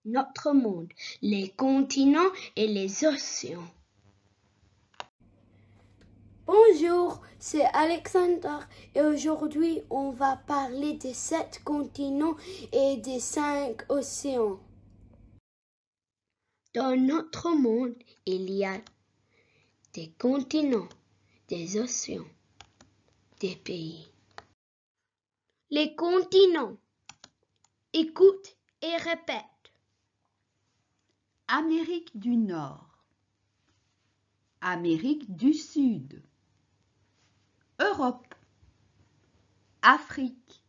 notre monde, les continents et les océans. Bonjour, c'est Alexandre et aujourd'hui on va parler des 7 continents et des 5 océans. Dans notre monde, il y a des continents, des océans, des pays. Les continents. Écoute et répète. Amérique du Nord, Amérique du Sud, Europe, Afrique,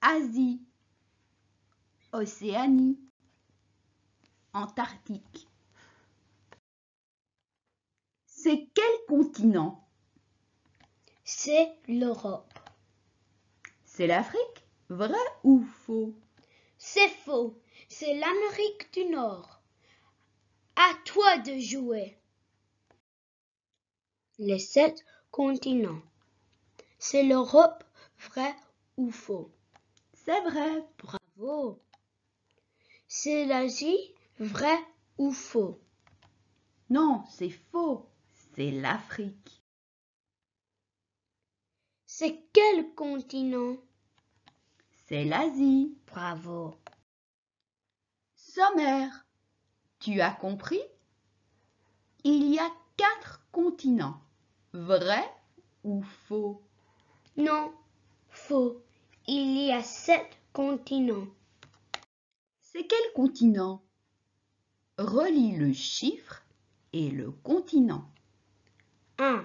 Asie, Océanie, Antarctique. C'est quel continent? C'est l'Europe. C'est l'Afrique? Vrai ou faux? C'est faux. C'est l'Amérique du Nord. À toi de jouer. Les 7 continents. C'est l'Europe, vrai ou faux? C'est vrai. Bravo. C'est l'Asie, vrai ou faux? Non, c'est faux. C'est l'Afrique. C'est quel continent? C'est l'Asie. Bravo. Sommaire. Tu as compris? Il y a 4 continents. Vrai ou faux? Non, faux. Il y a 7 continents. C'est quel continent? Relie le chiffre et le continent. 1.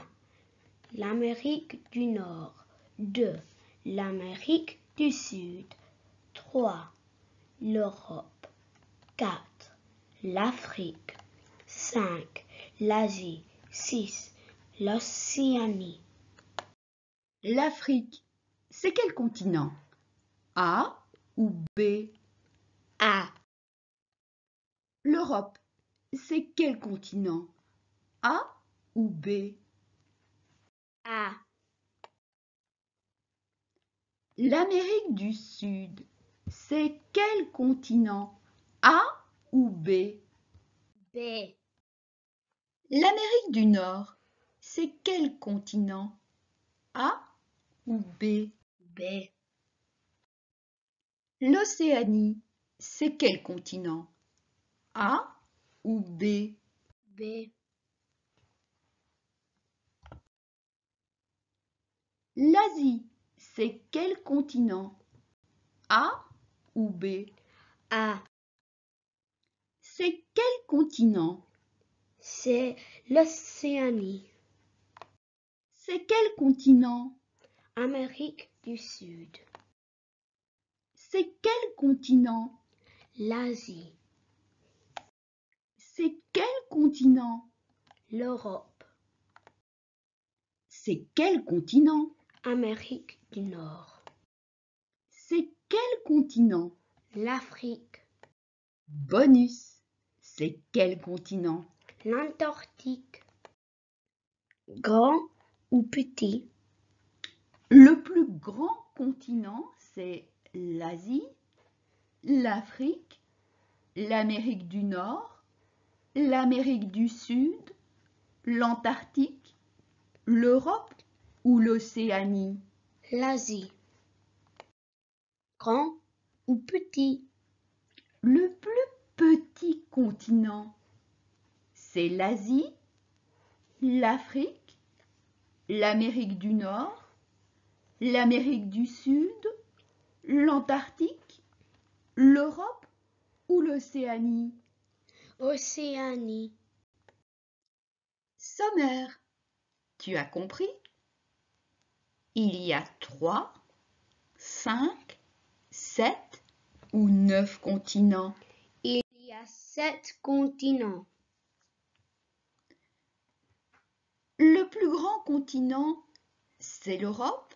L'Amérique du Nord. 2. L'Amérique du Sud. 3. L'Europe. 4. L'Afrique. 5. L'Asie. 6. L'Océanie. L'Afrique, c'est quel continent? A ou B? A. L'Europe, c'est quel continent? A ou B? A. L'Amérique du Sud, c'est quel continent? A ou B? B. L'Amérique du Nord, c'est quel continent? A ou B? B. L'Océanie, c'est quel continent? A ou B? B. L'Asie, c'est quel continent? A ou B? A. C'est quel continent? C'est l'Océanie. C'est quel continent? Amérique du Sud. C'est quel continent? L'Asie. C'est quel continent? L'Europe. C'est quel continent? Amérique du Nord. C'est quel continent? L'Afrique. Bonus. C'est quel continent? L'Antarctique. Grand ou petit? Le plus grand continent, c'est l'Asie, l'Afrique, l'Amérique du Nord, l'Amérique du Sud, l'Antarctique, l'Europe ou l'Océanie? L'Asie. Grand ou petit? Le plus petit continent, c'est l'Asie, l'Afrique, l'Amérique du Nord, l'Amérique du Sud, l'Antarctique, l'Europe ou l'Océanie? Océanie. Sommaire. Tu as compris? Il y a 3, 5, 7 ou 9 continents. Il y a 7 continents. Le plus grand continent, c'est l'Europe,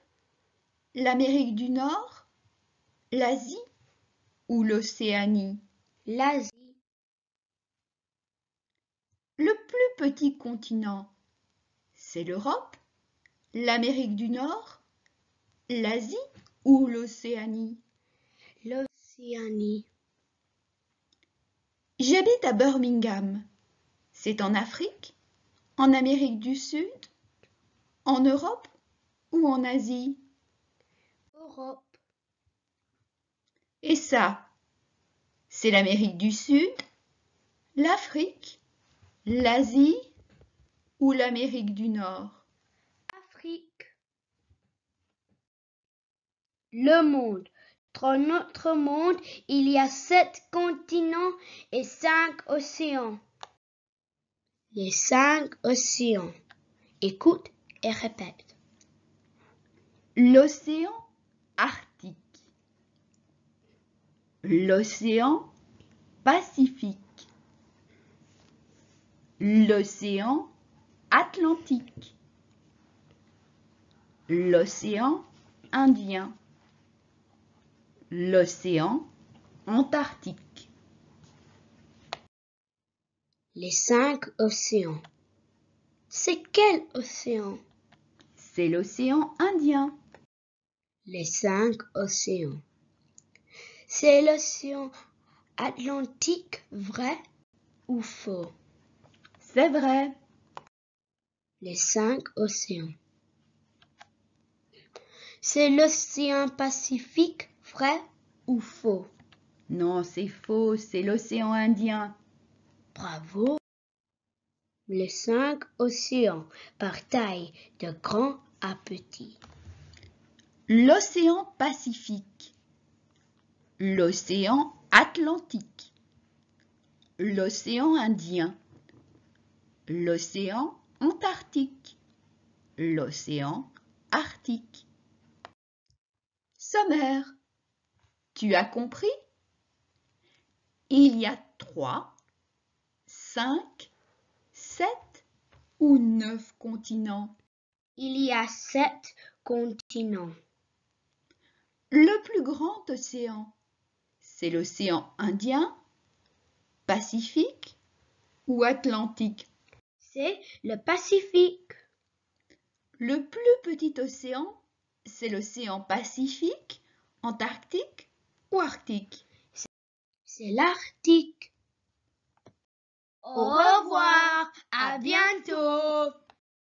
l'Amérique du Nord, l'Asie ou l'Océanie? L'Asie. Le plus petit continent, c'est l'Europe, l'Amérique du Nord, l'Asie ou l'Océanie? L'Océanie. J'habite à Birmingham. C'est en Afrique, en Amérique du Sud, en Europe ou en Asie? Europe. Et ça, c'est l'Amérique du Sud, l'Afrique, l'Asie ou l'Amérique du Nord? Afrique. Le monde. Dans notre monde, il y a 7 continents et 5 océans. Les 5 océans. Écoute et répète. L'océan Arctique, l'océan Pacifique, l'océan Atlantique, l'océan Indien, l'océan Antarctique. Les 5 océans. C'est quel océan? C'est l'océan Indien. Les 5 océans. C'est l'océan Atlantique, vrai ou faux? C'est vrai. Les 5 océans. C'est l'océan Pacifique, vrai ou faux? Non, c'est faux, c'est l'océan Indien. Bravo! Les 5 océans par taille de grand à petit. L'océan Pacifique, l'océan Atlantique, l'océan Indien, l'océan Antarctique, l'océan Arctique. Sommaire. Tu as compris? Il y a 3, 5, 7 ou 9 continents? Il y a 7 continents. Le plus grand océan, c'est l'océan Indien, Pacifique ou Atlantique? C'est le Pacifique. Le plus petit océan, c'est l'océan Pacifique, Antarctique ou Arctique? C'est l'Arctique. Au revoir, à bientôt!